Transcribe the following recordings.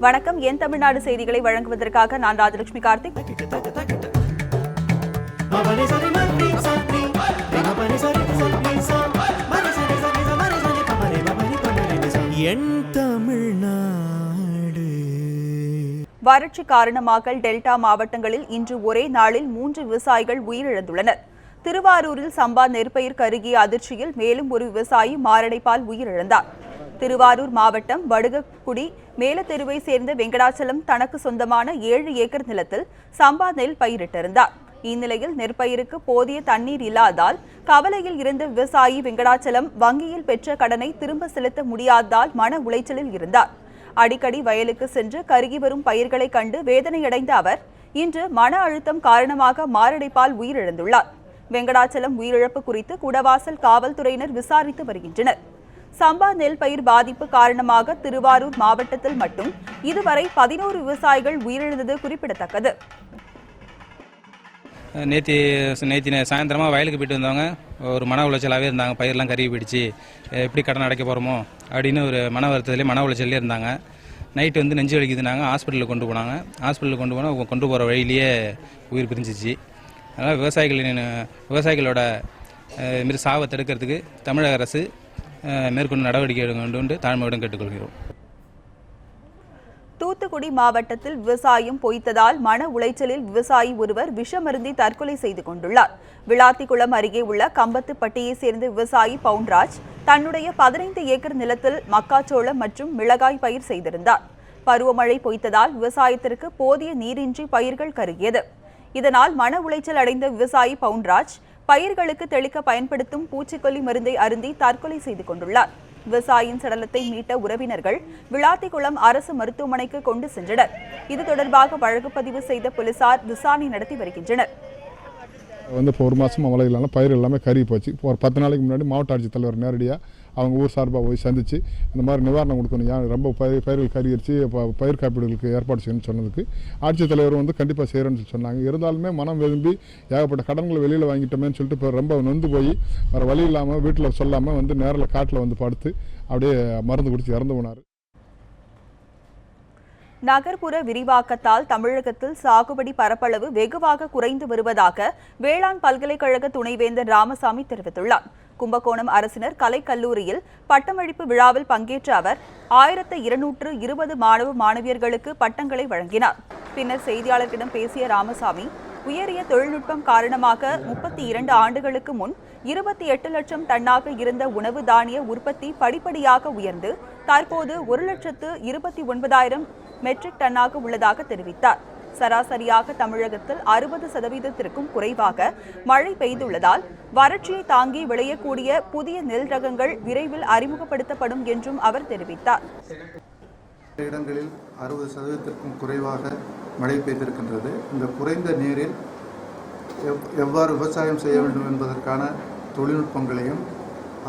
வணக்கம். என் தமிழ்நாடு செய்திகளை வழங்குவதற்காக நான் ராஜலட்சுமி கார்த்திக். வறட்சி காரணமாக டெல்டா மாவட்டங்களில் இன்று ஒரே நாளில் 3 விவசாயிகள் உயிரிழந்துள்ளனர். திருவாரூரில் சம்பா நெற்பயிர் கருகிய அதிர்ச்சியில் மேலும் ஒரு விவசாயி மாரடைப்பால் உயிரிழந்தார். திருவாரூர் மாவட்டம் வடுகக்குடி மேலத்தெருவை சேர்ந்த வெங்கடாச்சலம் தனக்கு சொந்தமான 7 ஏக்கர் நிலத்தில் சம்பா நெல் பயிரிட்டிருந்தார். இந்நிலையில் நெற்பயிருக்கு போதிய தண்ணீர் இல்லாதால் கவலையில் இருந்த விவசாயி வெங்கடாச்சலம் வங்கியில் பெற்ற கடனை திரும்ப செலுத்த முடியாததால் மன உளைச்சலில் இருந்தார். அடிக்கடி வயலுக்கு சென்று கருகி வரும் பயிர்களை கண்டு வேதனையடைந்த அவர் இன்று மன அழுத்தம் காரணமாக மாரடைப்பால் உயிரிழந்துள்ளார். வெங்கடாச்சலம் உயிரிழப்பு குறித்து குடவாசல் காவல்துறையினர் விசாரித்து வருகின்றனர். சம்பா நெல் பயிர் பாதிப்பு காரணமாக திருவாரூர் மாவட்டத்தில் மட்டும் இதுவரை 11 விவசாயிகள் உயிரிழந்தது குறிப்பிடத்தக்கது. நேற்று சாயந்தரமாக வயலுக்கு போயிட்டு வந்தவங்க ஒரு மன உளைச்சலாகவே இருந்தாங்க. பயிரெலாம் கருகி போயிடுச்சு, எப்படி கடன் அடைக்க போகிறோமோ அப்படின்னு ஒரு மன வருத்தத்திலே மன உளைச்சலே இருந்தாங்க. நைட்டு வந்து நெஞ்சு வலிக்குதுனாங்க, ஹாஸ்பிட்டலுக்கு கொண்டு போனாங்க. ஹாஸ்பிட்டலுக்கு கொண்டு போனால் கொண்டு போகிற வழியிலேயே உயிர் பிரிஞ்சிச்சு. அதனால் விவசாயிகளோட இதுமாரி சாவை தடுக்கிறதுக்கு தமிழக அரசு மேற்கொண்டு நடவடிக்கை எடுக்க வேண்டும் என்று தாழ்மையுடன் கேட்டுக்கொள்கிறோம். தூத்துக்குடி மாவட்டத்தில் விவசாயம் பொய்த்ததால் மன உளைச்சலில் விவசாயி ஒருவர் விஷமருந்தி தற்கொலை செய்து கொண்டுள்ளார். விளாத்திக்குளம் அருகே உள்ள கம்பத்துப்பட்டியை சேர்ந்த விவசாயி பவுன்ராஜ் தன்னுடைய 15 ஏக்கர் நிலத்தில் மக்காச்சோளம் மற்றும் மிளகாய் பயிர் செய்திருந்தார். பருவமழை பொய்த்ததால் விவசாயத்திற்கு போதிய நீரின்றி பயிர்கள் கருகியது. இதனால் மன உளைச்சல் அடைந்த விவசாயி பவுன்ராஜ் பயிர்களுக்கு தெளிக்க பயன்படுத்தும் பூச்சிக்கொல்லி மருந்தை அருந்தி தற்கொலை செய்து கொண்டுள்ளார். விவசாயியின் சடலத்தை மீட்ட உறவினர்கள் விளாத்திக்குளம் அரசு மருத்துவமனைக்கு கொண்டு சென்றனர். இது தொடர்பாக வழக்கு பதிவு செய்த போலீசார் விசாரணை நடத்தி வருகின்றனர். இப்போ ஒரு மாதம் மழை இல்லாமல் பயிர் எல்லாமே கருகி போச்சு. ஒரு 10 நாளைக்கு முன்னாடி மாவட்ட ஆட்சித்தலைவர் நேரடியாக அவங்க ஊர் சார்பாக போய் சந்தித்து இந்த மாதிரி நிவாரணம் கொடுக்கணும், ரொம்ப பயிர்கள் கருகிடுச்சு, பயிர் காப்பீடுகளுக்கு ஏற்பாடு செய்யணும்னு சொன்னதுக்கு ஆட்சித்தலைவர் வந்து கண்டிப்பாக செய்கிறேன்னு சொன்னாங்க. இருந்தாலுமே மனம் விரும்பி ஏகப்பட்ட கடன்களை வெளியில் வாங்கிட்டோமேன்னு சொல்லிட்டு இப்போ ரொம்ப நொந்து போய் வேறு வழி இல்லாமல் வீட்டில் சொல்லாமல் வந்து நேரில் காட்டில் வந்து படுத்து அப்படியே மருந்து குடித்து இறந்து போனார். நகர்ப்புற விரிவாக்கத்தால் தமிழகத்தில் சாகுபடி பரப்பளவு வெகுவாக குறைந்து வருவதாக வேளாண் பல்கலைக்கழக துணைவேந்தர் ராமசாமி தெரிவித்துள்ளார். கும்பகோணம் அரசினர் கலைக்கல்லூரியில் பட்டமளிப்பு விழாவில் பங்கேற்ற அவர் 1220 மாணவ மாணவியர்களுக்கு பட்டங்களை வழங்கினார். பின்னர் செய்தியாளர்களிடம் பேசிய ராமசாமி, உயரிய தொழில்நுட்பம் காரணமாக 32 ஆண்டுகளுக்கு முன் 28 லட்சம் டன்னாக இருந்த உணவு தானிய உற்பத்தி படிப்படியாக உயர்ந்து தற்போது 1,29,000 மெட்ரிக் டன்னாக உள்ளதாக தெரிவித்தார். சராசரியாக தமிழகத்தில் 60% குறைவாக மழை பெய்துள்ளதால் வறட்சியை தாங்கி விளையக்கூடிய புதிய நெல் ரகங்கள் விரைவில் அறிமுகப்படுத்தப்படும் என்றும் அவர் தெரிவித்தார். இடங்களில் 60% குறைவாக மழை பெய்திருக்கின்றது. இந்த குறைந்த நீரில் எவ்வாறு விவசாயம் செய்ய வேண்டும் என்பதற்கான தொழில்நுட்பங்களையும்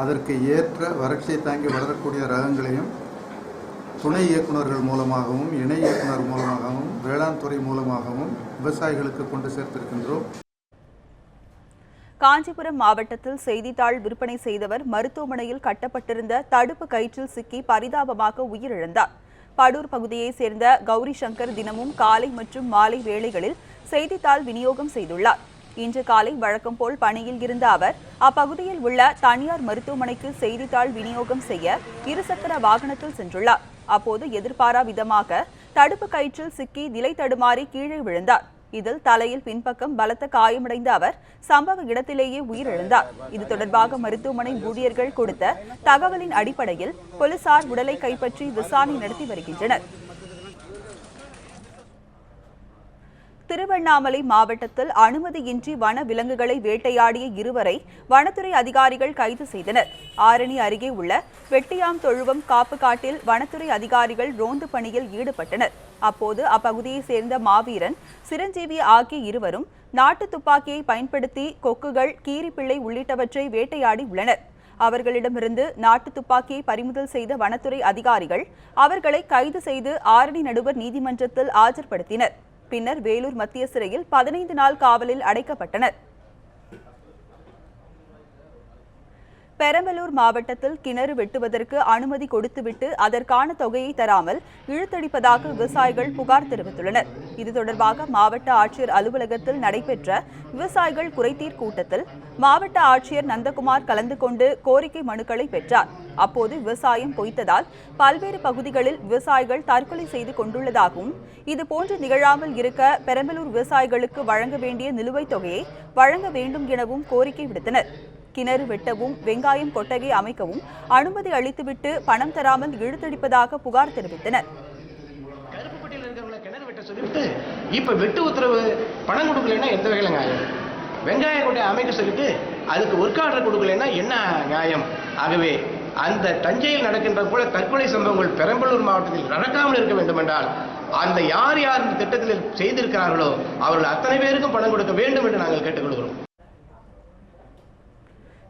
அதற்கு ஏற்ற வறட்சியை தாங்கி வளரக்கூடிய ரகங்களையும் துணை இயக்குநர்கள் மூலமாகவும் இணை இயக்குநர் மூலமாகவும் வேளாண் துறை மூலமாகவும் விவசாயிகளுக்கு கொண்டு சேர்த்திருக்கின்றோம். காஞ்சிபுரம் மாவட்டத்தில் செய்தித்தாள் விற்பனை செய்தவர் மருத்துவமனையில் கட்டப்பட்டிருந்த தடுப்பு கயிற்றில் சிக்கி பரிதாபமாக உயிரிழந்தார். படூர் பகுதியைச் சேர்ந்த கௌரி சங்கர் தினமும் காலை மற்றும் மாலை வேளைகளில் செய்தித்தாள் விநியோகம் செய்துள்ளார். இன்று காலை வழக்கம் போல் பணியில் இருந்த அவர் அப்பகுதியில் உள்ள தனியார் மருத்துவமனைக்கு செய்தித்தாள் விநியோகம் செய்ய இருசக்கர வாகனத்தில் சென்றுள்ளார். அப்போது எதிர்பாரா விதமாக தடுப்பு கயிற்றில் சிக்கி நிலை தடுமாறி கீழே விழுந்தார். இதில் தலையில் பின்பக்கம் பலத்த காயமடைந்த அவர் சம்பவ இடத்திலேயே உயிரிழந்தார். இது தொடர்பாக மருத்துவமனை ஊழியர்கள் கொடுத்த தகவலின் அடிப்படையில் போலீசார் உடலை கைப்பற்றி விசாரணை நடத்தி வருகின்றனர். திருவண்ணாமலை மாவட்டத்தில் அனுமதியின்றி வன விலங்குகளை வேட்டையாடிய 2வரை வனத்துறை அதிகாரிகள் கைது செய்தனர். ஆரணி அருகே உள்ள வெட்டியாம் தொழுவம் காப்பு காட்டில் வனத்துறை அதிகாரிகள் ரோந்து பணியில் ஈடுபட்டனர். அப்போது அப்பகுதியைச் சேர்ந்த மாவீரன், சிரஞ்சீவி ஆகிய 2வரும் நாட்டு துப்பாக்கியை பயன்படுத்தி கொக்குகள், கீரிப்பிள்ளை உள்ளிட்டவற்றை வேட்டையாடி உள்ளனர். அவர்களிடமிருந்து நாட்டு துப்பாக்கியை பறிமுதல் செய்த வனத்துறை அதிகாரிகள் அவர்களை கைது செய்து ஆரணி நடுவர் நீதிமன்றத்தில் ஆஜர்படுத்தினர். பின்னர் வேலூர் மத்திய சிறையில் 15 நாள் காவலில் அடைக்கப்பட்டனர். பெரம்பலூர் மாவட்டத்தில் கிணறு வெட்டுவதற்கு அனுமதி கொடுத்துவிட்டு அதற்கான தொகையை தராமல் இழுத்தடிப்பதாக விவசாயிகள் புகார் தெரிவித்துள்ளனர். இது தொடர்பாக மாவட்ட ஆட்சியர் அலுவலகத்தில் நடைபெற்ற விவசாயிகள் குறைதீர் கூட்டத்தில் மாவட்ட ஆட்சியர் நந்தகுமார் கலந்து கொண்டு கோரிக்கை மனுக்களை பெற்றார். அப்போது விவசாயம் பொய்த்ததால் பல்வேறு பகுதிகளில் விவசாயிகள் தற்கொலை செய்து கொண்டுள்ளதாகவும் இதுபோன்று நிகழாமல் இருக்க பெரம்பலூர் விவசாயிகளுக்கு வழங்க வேண்டிய நிலுவைத் தொகையை வழங்க வேண்டும் எனவும் கோரிக்கை விடுத்தனர். கிணறு வெட்டவும் வெங்காயம் கொட்டகை அமைக்கவும் அனுமதி அளித்துவிட்டு பணம் தராமல் இழுத்தடிப்பதாக புகார் தெரிவித்தனர். கருப்புப்பட்டியில் இருக்கிறவங்களை கிணறு வெட்ட சொல்லிவிட்டு இப்ப வெட்டு உத்தரவு பணம் கொடுக்கலன்னா எந்த வகையில நியாயம்? வெங்காய கொட்டை அமைக்க சொல்லிட்டு அதுக்கு ஒர்க் ஆர்டர் கொடுக்கலன்னா என்ன நியாயம்? ஆகவே அந்த தஞ்சையில் நடக்கின்ற போல தற்கொலை சம்பவங்கள் பெரம்பலூர் மாவட்டத்தில் நடக்காமல் இருக்க வேண்டும் என்றால் அந்த யார் யார் இந்த திட்டத்தில் செய்திருக்கிறார்களோ அவர்கள் அத்தனை பேருக்கும் பணம் கொடுக்க வேண்டும் என்று நாங்கள் கேட்டுக்கொள்கிறோம்.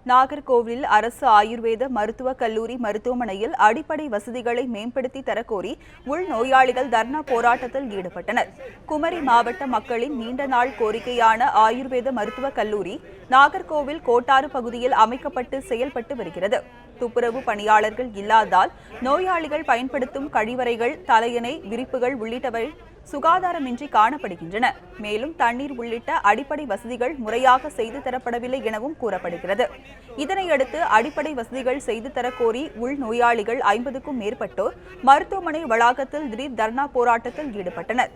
நாகர்கோவிலில் அரசு ஆயுர்வேத மருத்துவக் கல்லூரி மருத்துவமனையில் அடிப்படை வசதிகளை மேம்படுத்தி தரக்கோரி உள்நோயாளிகள் தர்ணா போராட்டத்தில் ஈடுபட்டனர். குமரி மாவட்ட மக்களின் நீண்ட நாள் கோரிக்கையான ஆயுர்வேத மருத்துவக் கல்லூரி நாகர்கோவில் கோட்டாறு பகுதியில் அமைக்கப்பட்டு செயல்பட்டு வருகிறது. துப்புரவு பணியாளர்கள் இல்லாததால் நோயாளிகள் பயன்படுத்தும் கழிவறைகள், தலையணை, விரிப்புகள் உள்ளிட்டவை சுகாதாரமின்றி காணப்படுகின்றன. மேலும் தண்ணீர் உள்ளிட்ட அடிப்படை வசதிகள் முறையாக செய்து தரப்படவில்லை எனவும் கூறப்படுகிறது. இதனையடுத்து அடிப்படை வசதிகள் செய்து தரக்கோரி உள்நோயாளிகள் 50க்கும் மேற்பட்டோர் மருத்துவமனை வளாகத்தில் திடீர் தர்ணா போராட்டத்தில் ஈடுபட்டனர்.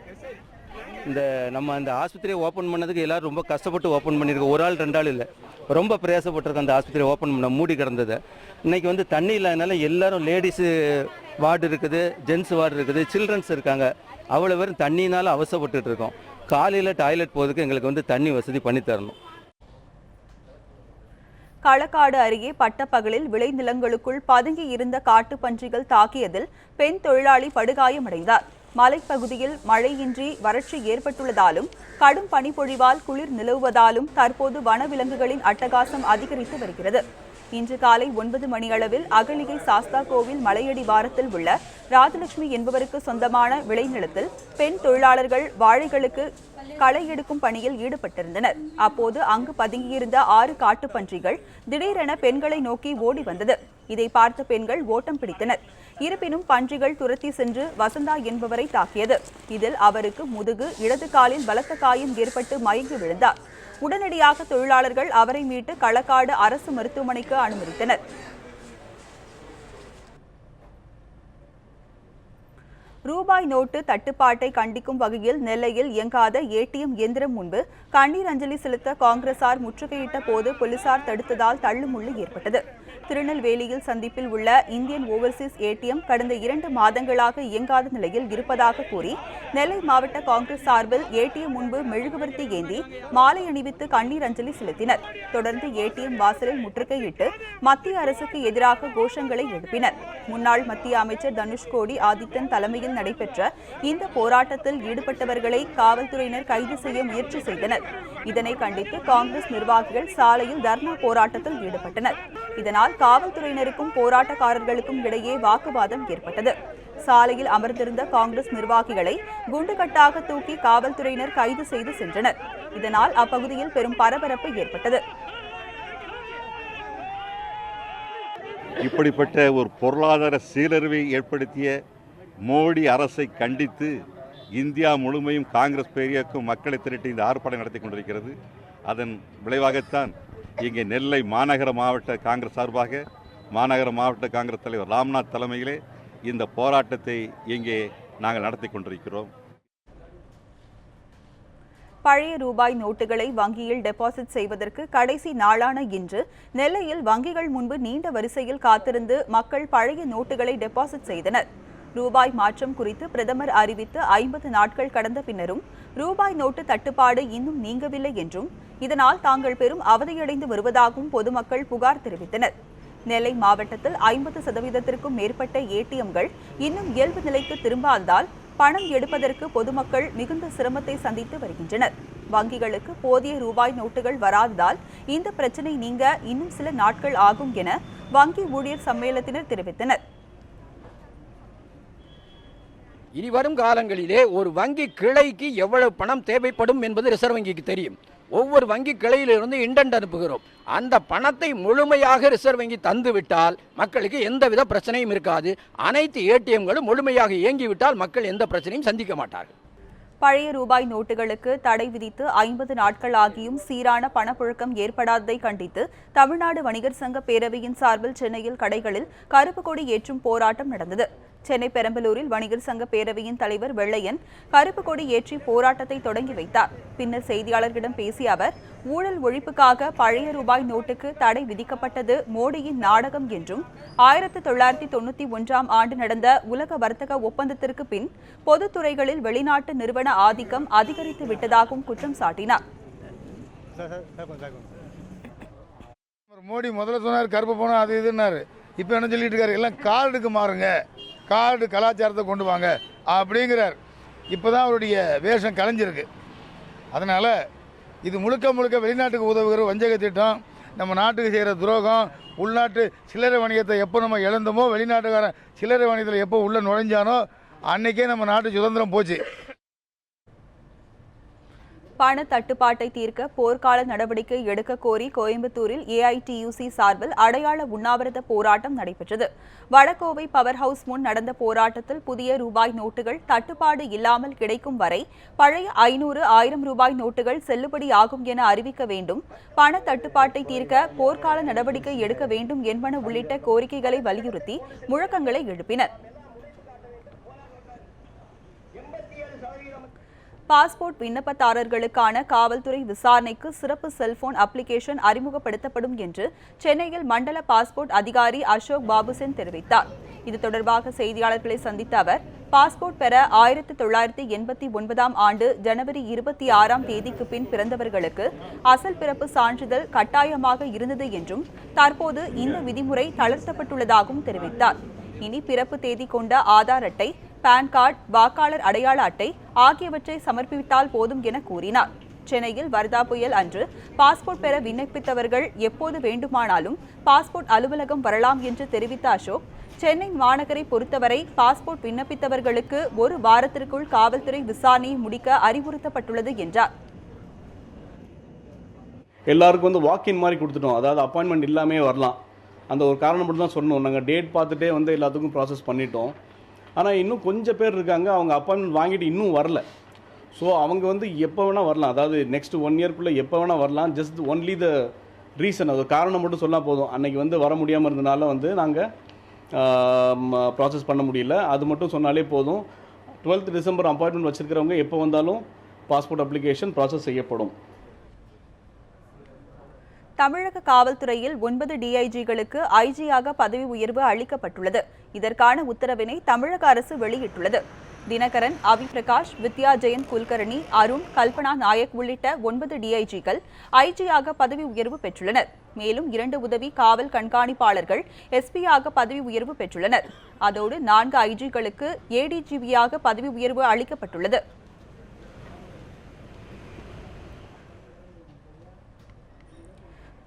நம்ம அந்த ஆஸ்பத்திரியை ஓப்பன் பண்ணதுக்கு எல்லாரும் ரொம்ப கஷ்டப்பட்டு ஓப்பன் பண்ணியிருக்கோம். ஒரு ஆள் 2 ஆள் இல்லை, ரொம்ப பிரயாசப்பட்டிருக்கோம். அந்த ஆஸ்பத்திரியை ஓப்பன் பண்ண மூடி கிடந்தது. இன்னைக்கு தண்ணி இல்லாதனால எல்லாரும் லேடிஸு வார்டு இருக்குது, ஜென்ஸ் வார்டு இருக்குது, சில்ட்ரன்ஸ் இருக்காங்க. அவ்வளோ பேரும் தண்ணினால அவசப்பட்டு இருக்கோம். காலையில் டாய்லெட் போகிறதுக்கு எங்களுக்கு தண்ணி வசதி பண்ணி தரணும். களக்காடு அருகே பட்டப்பகலில் விளைநிலங்களுக்குள் பதுங்கி இருந்த காட்டுப்பன்றிகள் தாக்கியதில் பெண் தொழிலாளி படுகாயமடைந்தார். மலைப்பகுதியில் மழையின்றி வறட்சி ஏற்பட்டுள்ளதாலும் கடும் பனிப்பொழிவால் குளிர் நிலவுவதாலும் தற்போது வனவிலங்குகளின் அட்டகாசம் அதிகரித்து வருகிறது. இன்று காலை 9 மணியளவில் அகலிகை சாஸ்தா கோவில் மலையடி வாரத்தில் உள்ள ராஜலட்சுமி என்பவருக்கு சொந்தமான விளைநிலத்தில் பெண் தொழிலாளர்கள் வாழைகளுக்கு களை எடுக்கும் பணியில் ஈடுபட்டிருந்தனர். அப்போது அங்கு பதுங்கியிருந்த 6 காட்டுப்பன்றிகள் திடீரென பெண்களை நோக்கி ஓடி வந்தது. இதை பார்த்த பெண்கள் ஓட்டம் பிடித்தனர். இருப்பினும் பன்றிகள் துரத்தி சென்று வசந்தா என்பவரை தாக்கியது. இதில் அவருக்கு முதுகு, இடது காலில் பலத்த காயம் ஏற்பட்டு மயங்கி விழுந்தார். உடனடியாக தொழிலாளர்கள் அவரை மீட்டு களக்காடு அரசு மருத்துவமனைக்கு அனுமதித்தனர். ரூபாய் நோட்டு தட்டுப்பாட்டை கண்டிக்கும் வகையில் நெல்லையில் இயங்காத ஏடிஎம் இயந்திரம் முன்பு கண்ணீர் அஞ்சலி செலுத்த காங்கிரசார் முற்றுகையிட்ட போது போலீசார் தடுத்ததால் தள்ளுமுள்ளு ஏற்பட்டது. திருநெல்வேலியில் சந்திப்பில் உள்ள இந்தியன் ஓவர்சீஸ் ஏடிஎம் கடந்த 2 மாதங்களாக இயங்காத நிலையில் இருப்பதாக கூறி நெல்லை மாவட்ட காங்கிரஸ் சார்பில் ஏடிஎம் முன்பு மெழுகுவர்த்தி ஏந்தி மாலை அணிவித்து கண்ணீர் அஞ்சலி செலுத்தினர். தொடர்ந்து ஏடிஎம் வாசலில் முற்றுகையிட்டு மத்திய அரசுக்கு எதிராக கோஷங்களை எழுப்பினர். முன்னாள் மத்திய அமைச்சர் தனுஷ்கோடி ஆதித்தன் தலைமையில் நடைபெற்ற இந்த போராட்டத்தில் ஈடுபட்டவர்களை காவல்துறையினர் கைது செய்ய முயற்சி செய்தனர். இதனை கண்டித்து காங்கிரஸ் நிர்வாகிகள் சாலையில் தர்ணா போராட்டத்தில் ஈடுபட்டனர். இதனால் காவல்துறையினருக்கும் போராட்டக்காரர்களுக்கும் இடையே வாக்குவாதம் ஏற்பட்டது. சாலையில் அமர்ந்திருந்த காங்கிரஸ் நிர்வாகிகளை குண்டுகட்டாக தூக்கி காவல்துறையினர் கைது செய்து சென்றனர். இதனால் அப்பகுதியில் பெரும் பரபரப்பு ஏற்பட்டது. இப்படிப்பட்ட ஒரு பொருளாதார சீரழிவை ஏற்படுத்திய மோடி அரசை கண்டித்து இந்தியா முழுமையும் காங்கிரஸ் பேரியக்கம் மக்களை திரட்டி இந்த ஆர்ப்பாட்டம் நடத்தி கொண்டிருக்கிறது. அதன் விளைவாகத்தான் இங்கே நெல்லை மாநகர மாவட்ட காங்கிரஸ் சார்பாக மாநகர மாவட்ட காங்கிரஸ் தலைவர் ராம்நாத் தலைமையிலே இந்த போராட்டத்தை இங்கே நாங்கள் நடத்தி கொண்டிருக்கிறோம். பழைய ரூபாய் நோட்டுகளை வங்கியில் டெபாசிட் செய்வதற்கு கடைசி நாளான இன்று நெல்லையில் வங்கிகள் முன்பு நீண்ட வரிசையில் காத்திருந்து மக்கள் பழைய நோட்டுகளை டெபாசிட் செய்தனர். ரூபாய் மாற்றம் குறித்து பிரதமர் அறிவித்து 50 நாட்கள் கடந்த பின்னரும் ரூபாய் நோட்டு தட்டுப்பாடு இன்னும் நீங்கவில்லை என்றும் இதனால் தாங்கள் பெரும் அவதியடைந்து வருவதாகவும் பொதுமக்கள் புகார் தெரிவித்தனர். நெல்லை மாவட்டத்தில் 50% மேற்பட்ட ஏடிஎம்கள் இன்னும் இயல்பு நிலைக்கு திரும்பாததால் பணம் எடுப்பதற்கு பொதுமக்கள் மிகுந்த சிரமத்தை சந்தித்து வருகின்றனர். வங்கிகளுக்கு போதிய ரூபாய் நோட்டுகள் வராததால் இந்த பிரச்சினை நீங்க இன்னும் சில நாட்கள் ஆகும் என வங்கி ஊழியர் சம்மேளனத்தினர் தெரிவித்தனர். இனி வரும் காலங்களிலே ஒரு வங்கி கிளைக்கு எவ்வளவு பணம் தேவைப்படும் என்பது ரிசர்வ் வங்கிக்கு தெரியும். ஒவ்வொரு வங்கி கிளையிலிருந்து இண்டென்ட் அனுப்புகிறோம். அந்த பணத்தை முழுமையாக ரிசர்வ் வங்கி தந்துவிட்டால் மக்களுக்கு எந்தவித பிரச்சனையும் இருக்காது. அனைத்து ஏடிஎம்களும் முழுமையாக இயங்கிவிட்டால் மக்கள் எந்த பிரச்சனையும் சந்திக்க மாட்டார்கள். பழைய ரூபாய் நோட்டுகளுக்கு தடை விதித்து 50 நாட்கள் ஆகியும் சீரான பணப்புழக்கம் ஏற்படாததை கண்டித்து தமிழ்நாடு வணிகர் சங்க பேரவையின் சார்பில் சென்னையில் கடைகளில் கருப்பு கொடி ஏற்றும் போராட்டம் நடந்தது. சென்னை பெரம்பலூரில் வணிகர் சங்க பேரவையின் தலைவர் வெள்ளையன் கருப்பு கொடி ஏற்றி போராட்டத்தை தொடங்கி வைத்தார். பின்னர் செய்தியாளர்களிடம் பேசிய அவர், ஊழல் ஒழிப்புக்காக பழைய ரூபாய் நோட்டுக்கு தடை விதிக்கப்பட்டது மோடியின் நாடகம் என்றும் 1991ஆம் ஆண்டு நடந்த உலக வர்த்தக ஒப்பந்தத்திற்கு பின் பொதுத்துறைகளில் வெளிநாட்டு நிறுவன ஆதிக்கம் அதிகரித்து விட்டதாகவும் குற்றம் சாட்டினார். மோடி முதல்ல சொன்னார் கருப்பு போனா அது இதுன்னாரு. இப்போ என்ன சொல்லிட்டு இருக்காரு, எல்லாம் கார்டுக்கு மாறுங்க, கார்டு கலாச்சாரத்தை கொண்டு வாங்க அப்படிங்கிறார். இப்போ தான் அவருடைய வேஷம் கலைஞ்சிருக்கு. அதனால் இது முழுக்க முழுக்க வெளிநாட்டுக்கு உதவுகிற வஞ்சக திட்டம். நம்ம நாட்டுக்கு செய்கிற துரோகம். உள்நாட்டு சில்லறை வணிகத்தை எப்போ நம்ம இழந்தோமோ, வெளிநாட்டுக்காரன் சில்லறை வணிகத்தில் எப்போ உள்ளே நுழைஞ்சானோ அன்னைக்கே நம்ம நாட்டு சுதந்திரம் போச்சு. பண தட்டுப்பாட்டை தீர்க்க போர்க்கால நடவடிக்கை எடுக்க கோரி கோயம்புத்தூரில் ஏஐடியூசி சார்பில் அடையாள உண்ணாவிரத போராட்டம் நடைபெற்றது. வடகோவை பவர் ஹவுஸ் முன் நடந்த போராட்டத்தில் புதிய ரூபாய் நோட்டுகள் தட்டுப்பாடு இல்லாமல் கிடைக்கும் வரை பழைய 500, 1000 ரூபாய் நோட்டுகள் செல்லுபடியாகும் என அறிவிக்க வேண்டும், பண தட்டுப்பாட்டை தீர்க்க போர்க்கால நடவடிக்கை எடுக்க வேண்டும் என்பன உள்ளிட்ட கோரிக்கைகளை வலியுறுத்தி முழக்கங்களை எழுப்பினர். பாஸ்போர்ட் விண்ணப்பதாரர்களுக்கான காவல்துறை விசாரணைக்கு சிறப்பு செல்போன் அப்ளிகேஷன் அறிமுகப்படுத்தப்படும் என்று சென்னையில் மண்டல பாஸ்போர்ட் அதிகாரி அசோக் பாபுசென் தெரிவித்தார். இது தொடர்பாக செய்தியாளர்களை சந்தித்த அவர், பாஸ்போர்ட் பெற 1989ஆம் ஆண்டு ஜனவரி 26ஆம் தேதிக்கு பின் பிறந்தவர்களுக்கு அசல் பிறப்பு சான்றிதழ் கட்டாயமாக இருந்தது என்றும் தற்போது இந்த விதிமுறை தளர்த்தப்பட்டுள்ளதாகவும் தெரிவித்தார். இனி பிறப்பு தேதி கொண்ட ஆதார் அட்டை, பான் கார்டு, வாக்காளர் அடையாள அட்டை ஆகியவற்றை சமர்ப்பித்தால் போதும் என கூறினார். சென்னையில் வர்தா புயல் அன்று பாஸ்போர்ட் பெற விண்ணப்பித்தவர்கள் எப்போது வேண்டுமானாலும் பாஸ்போர்ட் அலுவலகம் வரலாம் என்று தெரிவித்த அசோக், சென்னை மாநகரை பொறுத்தவரை பாஸ்போர்ட் விண்ணப்பித்தவர்களுக்கு 1 வாரத்திற்குள் காவல்துறை விசாரணையை முடிக்க அறிவுறுத்தப்பட்டுள்ளது என்றார். எல்லாருக்கும் வாக்கின் மாதிரி கொடுத்துட்டோம், அதாவது அப்பாயின்மெண்ட் இல்லாமே வரலாம். அந்த ஒரு காரணம் மட்டும் தான் சொன்னோம். நாங்கள் டேட் பார்த்துட்டே எல்லாத்துக்கும் ப்ராசஸ் பண்ணிட்டோம். ஆனால் இன்னும் கொஞ்சம் பேர் இருக்காங்க, அவங்க அப்பாயின்மெண்ட் வாங்கிட்டு இன்னும் வரல. ஸோ அவங்க எப்போ வேணால் வரலாம், அதாவது நெக்ஸ்ட் 1 இயர்க்குள்ளே எப்போ வேணால் வரலாம். ஜஸ்ட் ஒன்லி த ரீசன், அது காரணம் மட்டும் சொன்னால் போதும். அன்றைக்கி வர முடியாமல் இருந்தனால நாங்கள் ப்ராசஸ் பண்ண முடியல, அது மட்டும் சொன்னாலே போதும். 12th டிசம்பர் அப்பாயின்மெண்ட் வச்சுருக்கிறவங்க எப்போ வந்தாலும் பாஸ்போர்ட் அப்ளிகேஷன் ப்ராசஸ் செய்யப்படும். தமிழக காவல்துறையில் 9 டிஐஜிகளுக்கு ஐஜியாக பதவி உயர்வு அளிக்கப்பட்டுள்ளது. இதற்கான உத்தரவினை தமிழக அரசு வெளியிட்டுள்ளது. தினகரன், அவி பிரகாஷ், வித்யா ஜெயந்த் குல்கர்னி, அருண், கல்பனா நாயக் உள்ளிட்ட 9 டிஐஜிகள் ஐஜியாக பதவி உயர்வு பெற்றுள்ளனர். மேலும் 2 உதவி காவல் கண்காணிப்பாளர்கள் எஸ்பியாக பதவி உயர்வு பெற்றுள்ளனர். அதோடு 4 ஐஜிகளுக்கு ஏடிஜிபியாக பதவி உயர்வு அளிக்கப்பட்டுள்ளது.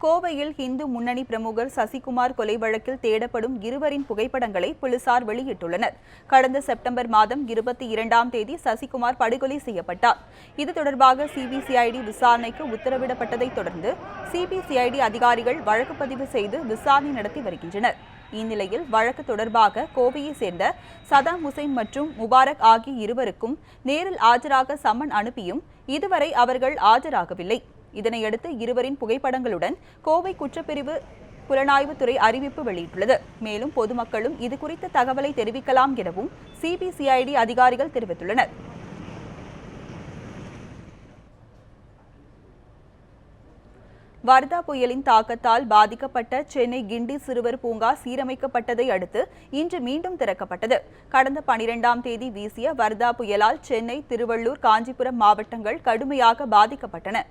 கோவையில் இந்து முன்னணி பிரமுகர் சசிகுமார் கொலை வழக்கில் தேடப்படும் இருவரின் புகைப்படங்களை போலீசார் வெளியிட்டுள்ளனர். கடந்த செப்டம்பர் மாதம் 22ஆம் தேதி சசிகுமார் படுகொலை செய்யப்பட்டார். இது தொடர்பாக சிபிசிஐடி விசாரணைக்கு உத்தரவிடப்பட்டதைத் தொடர்ந்து சிபிசிஐடி அதிகாரிகள் வழக்கு பதிவு செய்து விசாரணை நடத்தி வருகின்றனர். இந்நிலையில் வழக்கு தொடர்பாக கோவையை சேர்ந்த சதாம் ஹுசைன் மற்றும் முபாரக் ஆகிய இருவருக்கும் நேரில் ஆஜராக சம்மன் அனுப்பியும் இதுவரை அவர்கள் ஆஜராகவில்லை. இதனையடுத்து இருவரின் புகைப்படங்களுடன் கோவை குற்றப்பிரிவு புலனாய்வுத்துறை அறிவிப்பு வெளியிட்டுள்ளது. மேலும் பொதுமக்களும் இதுகுறித்த தகவலை தெரிவிக்கலாம் எனவும் சிபிசிஐடி அதிகாரிகள் தெரிவித்துள்ளனர். வர்தா புயலின் தாக்கத்தால் பாதிக்கப்பட்ட சென்னை கிண்டி சிறுவர் பூங்கா சீரமைக்கப்பட்டதை அடுத்து இன்று மீண்டும் திறக்கப்பட்டது. கடந்த 12ஆம் தேதி வீசிய வர்தா புயலால் சென்னை, திருவள்ளூர், காஞ்சிபுரம் மாவட்டங்கள் கடுமையாக பாதிக்கப்பட்டன.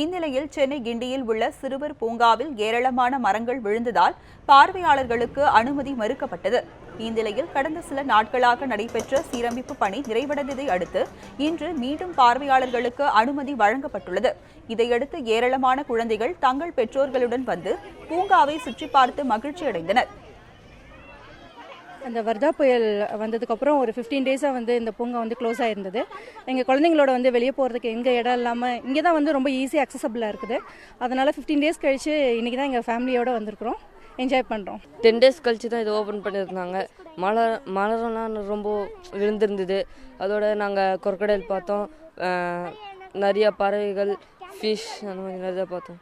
இந்நிலையில் சென்னை கிண்டியில் உள்ள சிறுவர் பூங்காவில் ஏராளமான மரங்கள் விழுந்ததால் பார்வையாளர்களுக்கு அனுமதி மறுக்கப்பட்டது. இந்நிலையில் கடந்த சில நாட்களாக நடைபெற்ற சீரமைப்பு பணி நிறைவடைந்ததை அடுத்து இன்று மீண்டும் பார்வையாளர்களுக்கு அனுமதி வழங்கப்பட்டுள்ளது. இதையடுத்து ஏராளமான குழந்தைகள் தங்கள் பெற்றோர்களுடன் வந்து பூங்காவை சுற்றி பார்த்து மகிழ்ச்சியடைந்தனர். அந்த வர்தா புயல் வந்ததுக்கப்புறம் ஒரு 15 டேஸாக வந்து இந்த பூங்கா வந்து க்ளோஸ் ஆகிருந்தது. எங்கள் குழந்தைங்களோட வந்து வெளியே போகிறதுக்கு எங்கள் இடம் இல்லாமல் இங்கே தான் வந்து ரொம்ப ஈஸியாக அக்சசபிளாக இருக்குது. அதனால் 15 டேஸ் கழித்து இன்றைக்கி தான் எங்கள் ஃபேமிலியோடு வந்திருக்கிறோம், என்ஜாய் பண்ணுறோம். 10 டேஸ் கழிச்சு தான் இது ஓப்பன் பண்ணியிருந்தாங்க. மலரெல்லாம் ரொம்ப விழுந்திருந்தது. அதோட நாங்கள் crocodile பார்த்தோம், நிறைய பறவைகள், ஃபிஷ் அந்த மாதிரி நிறையா பார்த்தோம்.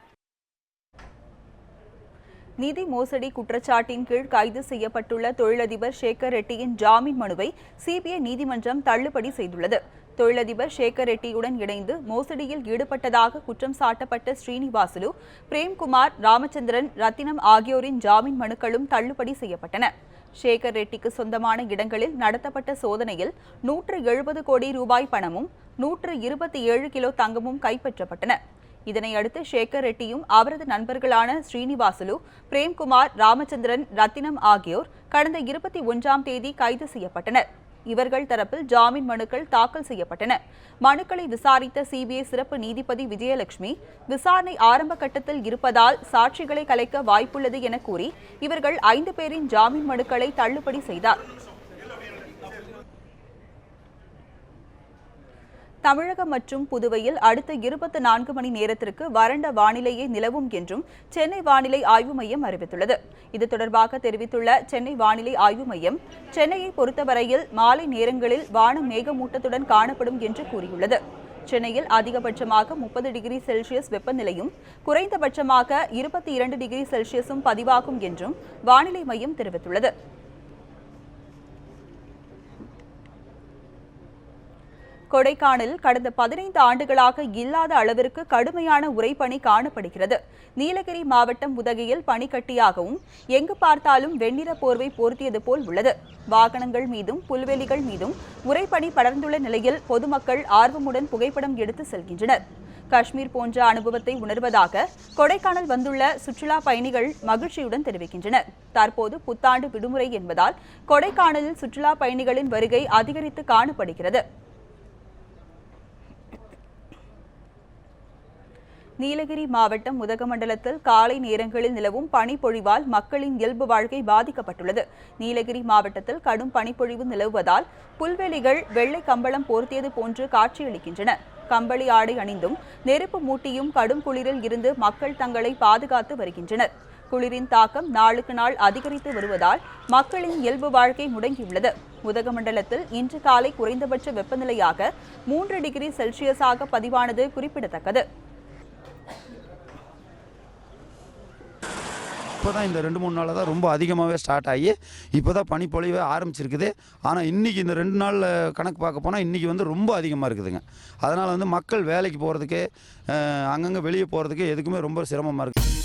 நிதி மோசடி குற்றச்சாட்டின் கீழ் கைது செய்யப்பட்டுள்ள தொழிலதிபர் சேகர் ரெட்டியின் ஜாமீன் மனுவை சிபிஐ நீதிமன்றம் தள்ளுபடி செய்துள்ளது. தொழிலதிபர் சேகர் ரெட்டியுடன் இணைந்து மோசடியில் ஈடுபட்டதாக குற்றம் சாட்டப்பட்ட ஸ்ரீனிவாசுலு, பிரேம்குமார், ராமச்சந்திரன், ரத்தினம் ஆகியோரின் ஜாமீன் மனுக்களும் தள்ளுபடி செய்யப்பட்டன. சேகர் ரெட்டிக்கு சொந்தமான இடங்களில் நடத்தப்பட்ட சோதனையில் 170 கோடி ரூபாய் பணமும் 127 கிலோ தங்கமும் கைப்பற்றப்பட்டன. இதனையடுத்து சேகர் ரெட்டியும் அவரது நண்பர்களான ஸ்ரீனிவாசுலு, பிரேம்குமார், ராமச்சந்திரன், ரத்தினம் ஆகியோர் கடந்த 21ஆம் தேதி கைது செய்யப்பட்டனர். இவர்கள் தரப்பில் ஜாமீன் மனுக்கள் தாக்கல் செய்யப்பட்டன. மனுக்களை விசாரித்த சிபிஐ சிறப்பு நீதிபதி விஜயலட்சுமி, விசாரணை ஆரம்ப கட்டத்தில் இருப்பதால் சாட்சிகளை கலைக்க வாய்ப்புள்ளது என கூறி இவர்கள் 5 பேரின் ஜாமீன் மனுக்களை தள்ளுபடி செய்தார். தமிழகம் மற்றும் புதுவையில் அடுத்த 24 மணி நேரத்திற்கு வறண்ட வானிலையே நிலவும் என்றும் சென்னை வானிலை ஆய்வு மையம் அறிவித்துள்ளது. இது தொடர்பாக தெரிவித்துள்ள சென்னை வானிலை ஆய்வு மையம், சென்னையை பொறுத்தவரையில் மாலை நேரங்களில் வானம் மேகமூட்டத்துடன் காணப்படும் என்று கூறியுள்ளது. சென்னையில் அதிகபட்சமாக 30 டிகிரி செல்சியஸ் வெப்பநிலையும் குறைந்தபட்சமாக 22 டிகிரி செல்சியஸும் பதிவாகும் என்றும் வானிலை மையம் தெரிவித்துள்ளது. கொடைக்கானலில் கடந்த 15 ஆண்டுகளாக இல்லாத அளவிற்கு கடுமையான உறைபனி காணப்படுகிறது. நீலகிரி மாவட்டம் உதகையில் பனிக்கட்டியாகவும் எங்கு பார்த்தாலும் வெண்ணிற போர்வை போர்த்தியது போல் உள்ளது. வாகனங்கள் மீதும் புல்வெளிகள் மீதும் உறைபனி படர்ந்துள்ள நிலையில் பொதுமக்கள் ஆர்வமுடன் புகைப்படம் எடுத்து செல்கின்றனர். காஷ்மீர் போன்ற அனுபவத்தை உணர்வதாக கொடைக்கானல் வந்துள்ள சுற்றுலா பயணிகள் மகிழ்ச்சியுடன் தெரிவிக்கின்றனர். தற்போது புத்தாண்டு விடுமுறை என்பதால் கொடைக்கானலில் சுற்றுலா பயணிகளின் வருகை அதிகரித்து காணப்படுகிறது. நீலகிரி மாவட்டம் உதகமண்டலத்தில் காலை நேரங்களில் நிலவும் பனிப்பொழிவால் மக்களின் இயல்பு வாழ்க்கை பாதிக்கப்பட்டுள்ளது. நீலகிரி மாவட்டத்தில் கடும் பனிப்பொழிவு நிலவுவதால் புல்வெளிகள் வெள்ளை கம்பளம் போர்த்தியது போன்று காட்சியளிக்கின்றன. கம்பளி ஆடை அணிந்தும் நெருப்பு மூட்டியும் கடும் குளிரில் இருந்து மக்கள் தங்களை பாதுகாத்து வருகின்றனர். குளிரின் தாக்கம் நாளுக்கு நாள் அதிகரித்து வருவதால் மக்களின் இயல்பு வாழ்க்கை முடங்கியுள்ளது. உதகமண்டலத்தில் இன்று காலை குறைந்தபட்ச வெப்பநிலையாக 3 டிகிரி செல்சியஸாக பதிவானது குறிப்பிடத்தக்கது. இப்போ தான் இந்த 2-3 நாளாக தான் ரொம்ப அதிகமாகவே ஸ்டார்ட் ஆகி இப்போ தான் பனி பொழிவே ஆரம்பிச்சிருக்குது. ஆனால் இன்றைக்கி இந்த 2 நாளில் கணக்கு பார்க்க போனால் இன்றைக்கி வந்து ரொம்ப அதிகமாக இருக்குதுங்க. அதனால் வந்து மக்கள் வேலைக்கு போகிறதுக்கு அங்கங்கே வெளியே போகிறதுக்கு எதுக்குமே ரொம்ப சிரமமாக இருக்குது.